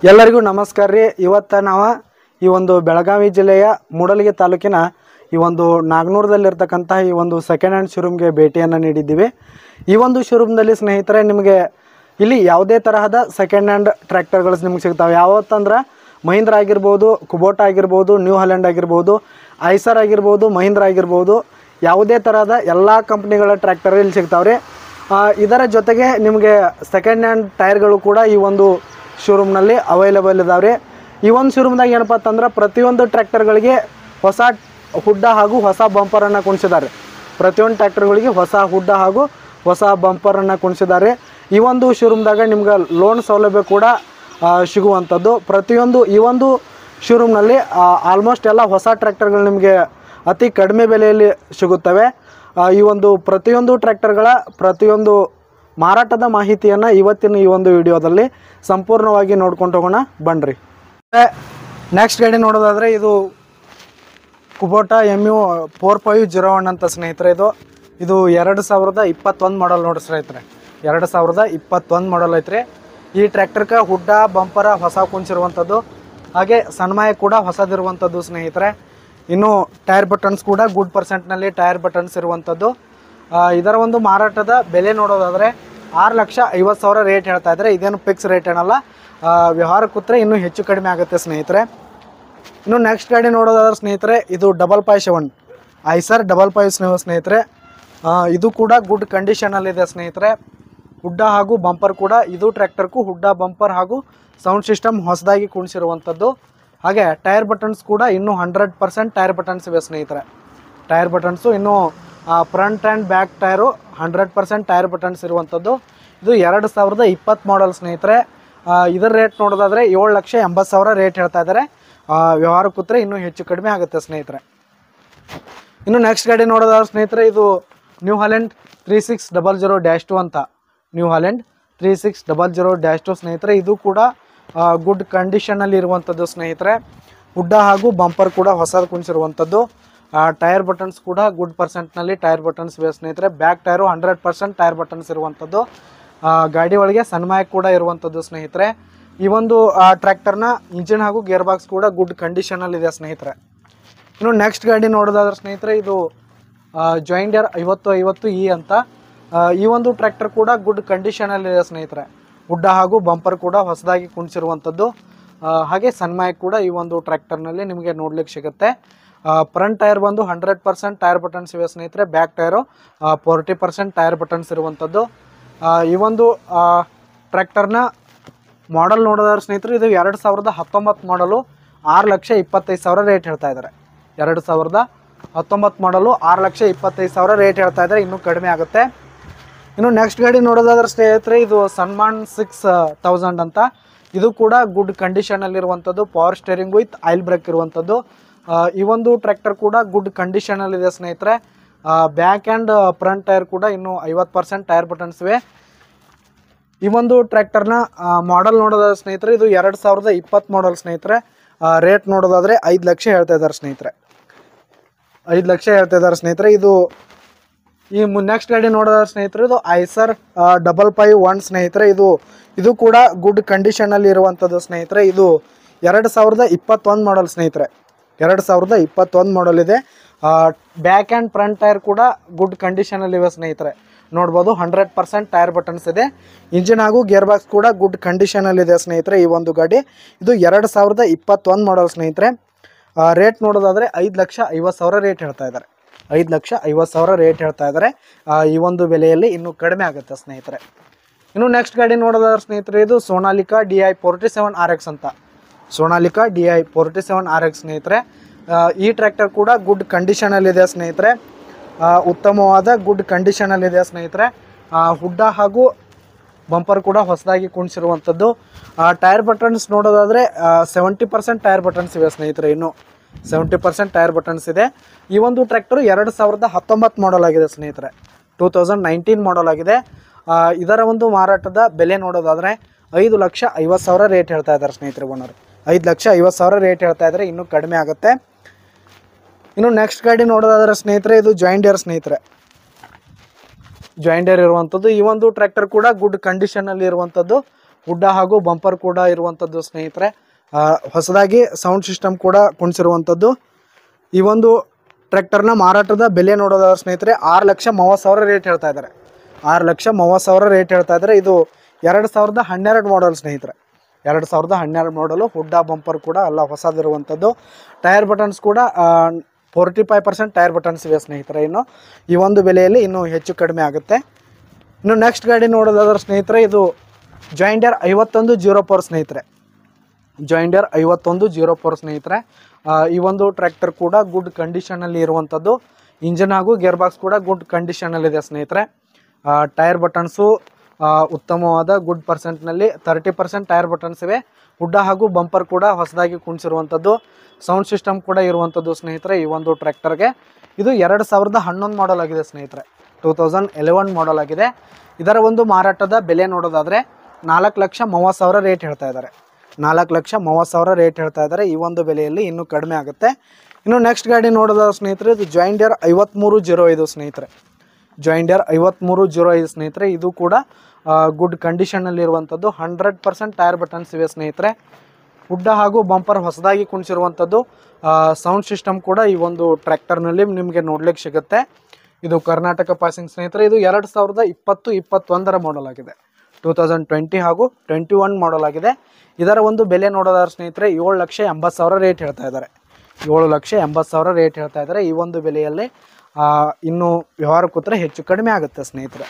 ಎಲ್ಲರಿಗೂ ನಮಸ್ಕಾರ ರೀ. ಇವತ್ತು ನಾವು ಈ ಒಂದು ಬೆಳಗಾವಿ ಜಿಲ್ಲೆಯ ಮೂಡಲಗಿ ತಾಲೂಕಿನ ಈ ಒಂದು ನಾಗನೂರದಲ್ಲಿರ್ತಕ್ಕಂಥ ಈ ಒಂದು ಸೆಕೆಂಡ್ ಹ್ಯಾಂಡ್ ಶೋರೂಮ್ಗೆ ಭೇಟಿಯನ್ನು ನೀಡಿದ್ದೀವಿ. ಈ ಒಂದು ಶೋರೂಮ್ನಲ್ಲಿ ಸ್ನೇಹಿತರೆ ನಿಮಗೆ ಇಲ್ಲಿ ಯಾವುದೇ ತರಹದ ಸೆಕೆಂಡ್ ಹ್ಯಾಂಡ್ ಟ್ರ್ಯಾಕ್ಟರ್ಗಳು ನಿಮ್ಗೆ ಸಿಗ್ತಾವೆ. ಯಾವತ್ತಂದ್ರೆ ಮಹೀಂದ್ರ ಆಗಿರ್ಬೋದು, ಕುಬೋಟಾ ಆಗಿರ್ಬೋದು, ನ್ಯೂ ಹಾಲೆಂಡ್ ಆಗಿರ್ಬೋದು, ಐಸರ್ ಆಗಿರ್ಬೋದು, ಮಹೀಂದ್ರ ಆಗಿರ್ಬೋದು, ಯಾವುದೇ ತರಹದ ಎಲ್ಲ ಕಂಪ್ನಿಗಳ ಟ್ರ್ಯಾಕ್ಟರ್ ಇಲ್ಲಿ ಸಿಗ್ತಾವೆ ರೀ. ಇದರ ಜೊತೆಗೆ ನಿಮಗೆ ಸೆಕೆಂಡ್ ಹ್ಯಾಂಡ್ ಟೈರ್ಗಳು ಕೂಡ ಈ ಒಂದು ಶೋರೂಮ್ನಲ್ಲಿ ಅವೈಲೇಬಲ್ ಇದಾವೆ ರೀ. ಈ ಒಂದು ಶೋರೂಮ್ದಾಗ ಏನಪ್ಪ ಅಂತಂದ್ರೆ ಪ್ರತಿಯೊಂದು ಟ್ರ್ಯಾಕ್ಟರ್ಗಳಿಗೆ ಹೊಸ ಹುಡ್ಡ ಹಾಗೂ ಹೊಸ ಬಂಪರನ್ನು ಕುಣಿಸಿದ್ದಾರೆ. ಪ್ರತಿಯೊಂದು ಟ್ರ್ಯಾಕ್ಟರ್ಗಳಿಗೆ ಹೊಸ ಹುಡ್ಡ ಹಾಗೂ ಹೊಸ ಬಂಪರನ್ನು ಕುಣಿಸಿದ್ದಾರೆ. ಈ ಒಂದು ಶೋರೂಮ್ದಾಗ ನಿಮ್ಗೆ ಲೋನ್ ಸೌಲಭ್ಯ ಕೂಡ ಸಿಗುವಂಥದ್ದು. ಪ್ರತಿಯೊಂದು ಈ ಒಂದು ಶೋರೂಮ್ನಲ್ಲಿ ಆಲ್ಮೋಸ್ಟ್ ಎಲ್ಲ ಹೊಸ ಟ್ರ್ಯಾಕ್ಟರ್ಗಳು ನಿಮಗೆ ಅತಿ ಕಡಿಮೆ ಬೆಲೆಯಲ್ಲಿ ಸಿಗುತ್ತವೆ. ಈ ಒಂದು ಪ್ರತಿಯೊಂದು ಟ್ರ್ಯಾಕ್ಟರ್ಗಳ ಪ್ರತಿಯೊಂದು ಮಾರಾಟದ ಮಾಹಿತಿಯನ್ನು ಇವತ್ತಿನ ಈ ಒಂದು ವಿಡಿಯೋದಲ್ಲಿ ಸಂಪೂರ್ಣವಾಗಿ ನೋಡ್ಕೊಂಡು ಹೋಗೋಣ ಬನ್ನಿರಿ. ನೆಕ್ಸ್ಟ್ ಗಾಡಿ ನೋಡೋದಾದರೆ ಇದು ಕುಬೋಟಾ MU 4501 ಅಂತ ಸ್ನೇಹಿತರೆ. ಇದು 2021 ಮಾಡಲ್ ನೋಡಿ ಸ್ನೇಹಿತರೆ. 2021 ಮಾಡಲ್ ಐತ್ರಿ. ಈ ಟ್ರ್ಯಾಕ್ಟರ್ಗೆ ಹುಡ್ಡ ಬಂಪರ ಹೊಸ ಕುಂಚಿರುವಂಥದ್ದು, ಹಾಗೆ ಸನ್ಮಾಯ ಕೂಡ ಹೊಸದಿರುವಂಥದ್ದು ಸ್ನೇಹಿತರೆ. ಇನ್ನು ಟೈರ್ ಬಟನ್ಸ್ ಕೂಡ ಗುಡ್ ಪರ್ಸೆಂಟ್ನಲ್ಲಿ ಟೈರ್ ಬಟನ್ಸ್ ಇರುವಂಥದ್ದು. ಇದರ ಒಂದು ಮಾರಾಟದ ಬೆಲೆ ನೋಡೋದಾದರೆ 6,50,000 ರೇಟ್ ಹೇಳ್ತಾ ಇದ್ದಾರೆ. ಇದೇನು ಫಿಕ್ಸ್ ರೇಟ್ ಏನಲ್ಲ, ವ್ಯವಹಾರ ಕೂತ್ರೆ ಇನ್ನೂ ಹೆಚ್ಚು ಕಡಿಮೆ ಆಗುತ್ತೆ ಸ್ನೇಹಿತರೆ. ಇನ್ನು ನೆಕ್ಸ್ಟ್ ಗಾಡಿ ನೋಡೋದಾದ್ರೆ ಸ್ನೇಹಿತರೆ ಇದು 557 ಐಸರ್ 557 ಸ್ನೇಹಿತರೆ. ಇದು ಕೂಡ ಗುಡ್ ಕಂಡೀಷನಲ್ಲಿದೆ ಸ್ನೇಹಿತರೆ. ಹುಡ್ಡ ಹಾಗೂ ಬಂಪರ್ ಕೂಡ ಇದು ಟ್ರ್ಯಾಕ್ಟರ್ಗೂ ಹುಡ್ಡ ಬಂಪರ್ ಹಾಗೂ ಸೌಂಡ್ ಸಿಸ್ಟಮ್ ಹೊಸದಾಗಿ ಕುಣಿಸಿರುವಂಥದ್ದು. ಹಾಗೆ ಟೈರ್ ಬಟನ್ಸ್ ಕೂಡ ಇನ್ನೂ 100% ಟೈರ್ ಬಟನ್ಸ್ ಇವೆ ಸ್ನೇಹಿತರೆ. ಟೈರ್ ಬಟನ್ಸು ಇನ್ನೂ front and back tyre 100% tyre buttons ಇರುವಂಥದ್ದು. ಇದು 2020 ಮಾಡಲ್ ಸ್ನೇಹಿತರೆ. ಇದರ ರೇಟ್ ನೋಡೋದಾದರೆ 7,80,000 ರೇಟ್ ಹೇಳ್ತಾ ಇದ್ದಾರೆ. ವ್ಯವಹಾರ ಕೂತ್ರೆ ಇನ್ನೂ ಹೆಚ್ಚು ಕಡಿಮೆ ಆಗುತ್ತೆ ಸ್ನೇಹಿತರೆ. ಇನ್ನು ನೆಕ್ಸ್ಟ್ ಗಾಡಿ ನೋಡೋದಾದ್ರೆ ಸ್ನೇಹಿತರೆ ಇದು ನ್ಯೂ ಹಾಲೆಂಡ್ 3600-2 ಅಂತ. ನ್ಯೂ ಹಾಲೆಂಡ್ 3600-2 ಸ್ನೇಹಿತರೆ. ಇದು ಕೂಡ ಗುಡ್ ಕಂಡೀಷನಲ್ಲಿ ಇರುವಂಥದ್ದು ಸ್ನೇಹಿತರೆ. ಹುಡ್ಡ ಹಾಗೂ ಬಂಪರ್ ಕೂಡ ಹೊಸದು ಕುಣಿಸಿರುವಂಥದ್ದು. ಟೈರ್ ಬಟನ್ಸ್ ಕೂಡ ಗುಡ್ ಪರ್ಸೆಂಟ್ನಲ್ಲಿ ಟೈರ್ ಬಟನ್ಸ್ ಇವೆ ಸ್ನೇಹಿತರೆ. ಬ್ಯಾಕ್ ಟೈರು 100% ಟೈರ್ ಬಟನ್ಸ್ ಇರುವಂಥದ್ದು. ಗಾಡಿ ಒಳಗೆ ಸನ್ಮಾಯ ಕೂಡ ಇರುವಂಥದ್ದು ಸ್ನೇಹಿತರೆ. ಈ ಒಂದು ಟ್ರ್ಯಾಕ್ಟರ್ನ ಇಂಜಿನ್ ಹಾಗೂ ಗೇರ್ ಬಾಕ್ಸ್ ಕೂಡ ಗುಡ್ ಕಂಡೀಷನಲ್ಲಿದೆ ಸ್ನೇಹಿತರೆ. ಇನ್ನು ನೆಕ್ಸ್ಟ್ ಗಾಡಿ ನೋಡೋದಾದ್ರೆ ಸ್ನೇಹಿತರೆ ಇದು ಜಾಯಿಂಟ್ ಡೀರ್ 5050E ಅಂತ. ಈ ಒಂದು ಟ್ರ್ಯಾಕ್ಟರ್ ಕೂಡ ಗುಡ್ ಕಂಡೀಷನಲ್ಲಿದೆ ಸ್ನೇಹಿತರೆ. ಹುಡ್ಡ ಹಾಗೂ ಬಂಪರ್ ಕೂಡ ಹೊಸದಾಗಿ ಕುಣಿಸಿರುವಂಥದ್ದು. ಹಾಗೆ ಸನ್ಮಾಯ ಕೂಡ ಈ ಒಂದು ಟ್ರ್ಯಾಕ್ಟರ್ನಲ್ಲಿ ನಿಮಗೆ ನೋಡ್ಲಿಕ್ಕೆ ಸಿಗುತ್ತೆ. ಫ್ರಂಟ್ ಟೈರ್ ಬಂದು 100% ಟೈರ್ ಬಟನ್ಸ್ ಇವೆ ಸ್ನೇಹಿತರೆ. ಬ್ಯಾಕ್ ಟೈರು 40% ಟೈರ್ ಬಟನ್ಸ್ ಇರುವಂಥದ್ದು. ಈ ಒಂದು ಟ್ರ್ಯಾಕ್ಟರ್ನ ಮಾಡಲ್ ನೋಡೋದಾದ್ರೆ ಸ್ನೇಹಿತರೆ ಇದು 2019 ಮಾಡಲು 6,25,000 ರೇಟ್ ಹೇಳ್ತಾ ಇದ್ದಾರೆ. 2019 ಮಾಡಲು 6,25,000 ರೇಟ್ ಹೇಳ್ತಾ ಇದ್ದಾರೆ. ಇನ್ನೂ ಕಡಿಮೆ ಆಗುತ್ತೆ. ಇನ್ನು ನೆಕ್ಸ್ಟ್ ಗಾಡಿ ನೋಡೋದಾದ್ರೆ ಸ್ನೇಹಿತರೆ ಇದು ಸನ್ಮಾನ್ 6000 ಅಂತ. ಇದು ಕೂಡ ಗುಡ್ ಕಂಡೀಷನಲ್ಲಿರುವಂಥದ್ದು. Power steering with oil brake ಇರುವಂಥದ್ದು. ಈ ಒಂದು ಟ್ರ್ಯಾಕ್ಟರ್ ಕೂಡ ಗುಡ್ ಕಂಡೀಷನಲ್ಲಿದೆ ಸ್ನೇಹಿತರೆ. ಬ್ಯಾಕ್ ಆ್ಯಂಡ್ ಫ್ರಂಟ್ ಟೈರ್ ಕೂಡ ಇನ್ನೂ 50% ಟೈರ್ ಬಟನ್ಸ್ ಇವೆ. ಈ ಒಂದು ಟ್ರ್ಯಾಕ್ಟರ್ನ ಮಾಡಲ್ ನೋಡೋದಾದ್ರೆ ಸ್ನೇಹಿತರೆ ಇದು 2020 ಮಾಡಲ್ ಸ್ನೇಹಿತರೆ. ರೇಟ್ ನೋಡೋದಾದರೆ 5 ಲಕ್ಷ ಹೇಳ್ತಾ ಇದ್ದಾರೆ ಸ್ನೇಹಿತರೆ. 5 ಲಕ್ಷ ಹೇಳ್ತಾ ಇದ್ದಾರೆ ಸ್ನೇಹಿತರೆ. ಇದು ಈ ನೆಕ್ಸ್ಟ್ ಗಾಡಿ ನೋಡೋದಾದ್ರೆ ಸ್ನೇಹಿತರೆ ಇದು ಐಸರ್ 551 ಸ್ನೇಹಿತರೆ. ಇದು ಕೂಡ ಗುಡ್ ಕಂಡೀಷನಲ್ಲಿ ಇರುವಂಥದ್ದು ಸ್ನೇಹಿತರೆ. ಇದು 2021 ಮಾಡಲ್ ಸ್ನೇಹಿತರೆ. 2021 ಮಾಡಲ್ ಇದೆ. ಬ್ಯಾಕ್ ಆ್ಯಂಡ್ ಫ್ರಂಟ್ ಟೈರ್ ಕೂಡ ಗುಡ್ ಕಂಡೀಷನಲ್ಲಿವೆ ಸ್ನೇಹಿತರೆ. ನೋಡ್ಬೋದು 100% ಟೈರ್ ಬಟನ್ಸ್ ಇದೆ. ಇಂಜಿನ್ ಹಾಗೂ ಗೇರ್ ಬಾಕ್ಸ್ ಕೂಡ ಗುಡ್ ಕಂಡೀಷನಲ್ಲಿದೆ ಸ್ನೇಹಿತರೆ. ಈ ಒಂದು ಗಾಡಿ ಇದು 2021 ಮಾಡಲ್ ಸ್ನೇಹಿತರೆ. ರೇಟ್ ನೋಡೋದಾದರೆ 5,50,000 ರೇಟ್ ಹೇಳ್ತಾ ಇದ್ದಾರೆ. 5,50,000 ರೇಟ್ ಹೇಳ್ತಾ ಇದ್ದಾರೆ. ಈ ಒಂದು ಬೆಲೆಯಲ್ಲಿ ಇನ್ನೂ ಕಡಿಮೆ ಆಗುತ್ತೆ ಸ್ನೇಹಿತರೆ. ಇನ್ನು ನೆಕ್ಸ್ಟ್ ಗಾಡಿ ನೋಡೋದಾದ್ರೆ ಸ್ನೇಹಿತರೆ ಇದು ಸೋನಾಲಿಕಾ DI 47RX ಅಂತ. ಸೋನಾಲಿಕಾ DI 47RX ಸ್ನೇಹಿತರೆ. ಈ ಟ್ರ್ಯಾಕ್ಟರ್ ಕೂಡ ಗುಡ್ ಕಂಡೀಷನಲ್ಲಿದೆ ಸ್ನೇಹಿತರೆ. ಉತ್ತಮವಾದ ಗುಡ್ ಕಂಡೀಷನಲ್ಲಿದೆ ಸ್ನೇಹಿತರೆ. ಹುಡ್ಡ ಹಾಗೂ ಬಂಪರ್ ಕೂಡ ಹೊಸದಾಗಿ ಕುಣಿಸಿರುವಂಥದ್ದು. ಟೈರ್ ಬಟನ್ಸ್ ನೋಡೋದಾದರೆ 70% ಟೈರ್ ಬಟನ್ಸ್ ಇವೆ ಸ್ನೇಹಿತರೆ. ಇನ್ನು 70% ಟೈರ್ ಬಟನ್ಸ್ ಇದೆ. ಈ ಒಂದು ಟ್ರ್ಯಾಕ್ಟರು 2019 ಮಾಡಲ್ ಆಗಿದೆ ಸ್ನೇಹಿತರೆ. 2019 ಮಾಡಲ್ ಆಗಿದೆ. ಇದರ ಒಂದು ಮಾರಾಟದ ಬೆಲೆ ನೋಡೋದಾದರೆ 5,50,000 ರೇಟ್ ಹೇಳ್ತಾ ಇದ್ದಾರೆ ಸ್ನೇಹಿತರೆ. ಓನರ್ 5,50,000 ರೇಟ್ ಹೇಳ್ತಾ ಇದ್ದಾರೆ. ಇನ್ನೂ ಕಡಿಮೆ ಆಗುತ್ತೆ. ಇನ್ನು ನೆಕ್ಸ್ಟ್ ಗಾಡಿ ನೋಡೋದಾದ್ರೆ ಸ್ನೇಹಿತರೆ ಇದು ಜಾಯಿಂಟ್ ಡೀರ್ ಸ್ನೇಹಿತರೆ. ಜಾಯಿಂಟ್ ಡೀರ್ ಇರುವಂಥದ್ದು. ಈ ಒಂದು ಟ್ರ್ಯಾಕ್ಟರ್ ಕೂಡ ಗುಡ್ ಕಂಡೀಷನಲ್ಲಿ ಇರುವಂಥದ್ದು. ಹುಡ್ಡ ಹಾಗೂ ಬಂಪರ್ ಕೂಡ ಇರುವಂಥದ್ದು ಸ್ನೇಹಿತರೆ. ಹೊಸದಾಗಿ ಸೌಂಡ್ ಸಿಸ್ಟಮ್ ಕೂಡ ಕುಣಿಸಿರುವಂಥದ್ದು. ಈ ಒಂದು ಟ್ರ್ಯಾಕ್ಟರ್ನ ಮಾರಾಟದ ಬೆಲೆ ನೋಡೋದಾದ್ರೆ ಸ್ನೇಹಿತರೆ 6,30,000 ರೇಟ್ ಹೇಳ್ತಾ ಇದ್ದಾರೆ. 6,30,000 ರೇಟ್ ಹೇಳ್ತಾ ಇದ್ದಾರೆ. ಇದು 2012 ಮಾಡಲ್ ಸ್ನೇಹಿತರೆ. 2012 ಮಾಡಲು. ಹುಡ್ಡ ಬಂಪರ್ ಕೂಡ ಎಲ್ಲ ಹೊಸದಿರುವಂಥದ್ದು. ಟೈರ್ ಬಟನ್ಸ್ ಕೂಡ 45% ಟೈರ್ ಬಟನ್ಸ್ ಇವೆ ಸ್ನೇಹಿತರೆ. ಇನ್ನು ಈ ಒಂದು ಬೆಲೆಯಲ್ಲಿ ಇನ್ನೂ ಹೆಚ್ಚು ಕಡಿಮೆ ಆಗುತ್ತೆ. ಇನ್ನು ನೆಕ್ಸ್ಟ್ ಗಾಡಿ ನೋಡೋದಾದ್ರೆ ಸ್ನೇಹಿತರೆ ಇದು ಜಾಯಿಂಡರ್ 5104 ಸ್ನೇಹಿತರೆ. ಜಾಯಿಂಡರ್ 5104 ಸ್ನೇಹಿತರೆ. ಈ ಒಂದು ಟ್ರ್ಯಾಕ್ಟರ್ ಕೂಡ ಗುಡ್ ಕಂಡೀಷನಲ್ಲಿ ಇರುವಂಥದ್ದು. ಇಂಜನ್ ಹಾಗೂ ಗೇರ್ ಬಾಕ್ಸ್ ಕೂಡ ಗುಡ್ ಕಂಡೀಷನಲ್ಲಿದೆ ಸ್ನೇಹಿತರೆ. ಟೈರ್ ಬಟನ್ಸು ಉತ್ತಮವಾದ ಗುಡ್ ಪರ್ಸೆಂಟ್ನಲ್ಲಿ 30% ಟೈರ್ ಬಟನ್ಸ್ ಇವೆ. ಹುಡ್ಡ ಹಾಗೂ ಬಂಪರ್ ಕೂಡ ಹೊಸದಾಗಿ ಕುಣಿಸಿರುವಂಥದ್ದು. ಸೌಂಡ್ ಸಿಸ್ಟಮ್ ಕೂಡ ಇರುವಂಥದ್ದು ಸ್ನೇಹಿತರೆ ಈ ಒಂದು ಟ್ರ್ಯಾಕ್ಟರ್ಗೆ. ಇದು 2011 ಮಾಡಲ್ ಆಗಿದೆ ಸ್ನೇಹಿತರೆ. 2011 ಮಾಡಲ್ ಆಗಿದೆ. ಇದರ ಒಂದು ಮಾರಾಟದ ಬೆಲೆ ನೋಡೋದಾದರೆ 4,30,000 ರೇಟ್ ಹೇಳ್ತಾ ಇದ್ದಾರೆ. 4,30,000 ರೇಟ್ ಹೇಳ್ತಾ ಇದ್ದಾರೆ. ಈ ಒಂದು ಬೆಲೆಯಲ್ಲಿ ಇನ್ನೂ ಕಡಿಮೆ ಆಗುತ್ತೆ. ಇನ್ನು ನೆಕ್ಸ್ಟ್ ಗಾಡಿ ನೋಡೋದಾದ್ರೆ ಸ್ನೇಹಿತರೆ ಇದು ಜಾಯಿಂಡರ್ 5305 ಸ್ನೇಹಿತರೆ. ಜಾಯಿಂಡರ್ 5305 ಸ್ನೇಹಿತರೆ. ಇದು ಕೂಡ ಗುಡ್ ಕಂಡೀಷನಲ್ಲಿ ಇರುವಂಥದ್ದು. 100% ಟೈರ್ ಬಟನ್ಸ್ ಇವೆ ಸ್ನೇಹಿತರೆ. ಹುಡ್ಡ ಹಾಗೂ ಬಂಪರ್ ಹೊಸದಾಗಿ ಕುಣಿಸಿರುವಂಥದ್ದು. ಸೌಂಡ್ ಸಿಸ್ಟಮ್ ಕೂಡ ಈ ಒಂದು ಟ್ರ್ಯಾಕ್ಟರ್ನಲ್ಲಿ ನಿಮಗೆ ನೋಡ್ಲಿಕ್ಕೆ ಸಿಗುತ್ತೆ. ಇದು ಕರ್ನಾಟಕ ಪಾಸಿಂಗ್ ಸ್ನೇಹಿತರೆ. ಇದು 2020-21 ಮಾಡಲ್ ಆಗಿದೆ. 2020 ಹಾಗೂ 21 ಮಾಡಲ್ ಆಗಿದೆ. ಇದರ ಒಂದು ಬೆಲೆ ನೋಡೋದಾದ್ರೆ ಸ್ನೇಹಿತರೆ 7,80,000 ರೇಟ್ ಹೇಳ್ತಾ ಇದ್ದಾರೆ. 7,80,000 ರೇಟ್ ಹೇಳ್ತಾ ಇದ್ದಾರೆ. ಈ ಒಂದು ಬೆಲೆಯಲ್ಲಿ ಇನ್ನೂ ವ್ಯವಹಾರ ಕೂತ್ರೆ ಹೆಚ್ಚು ಕಡಿಮೆ ಆಗುತ್ತೆ ಸ್ನೇಹಿತರೆ.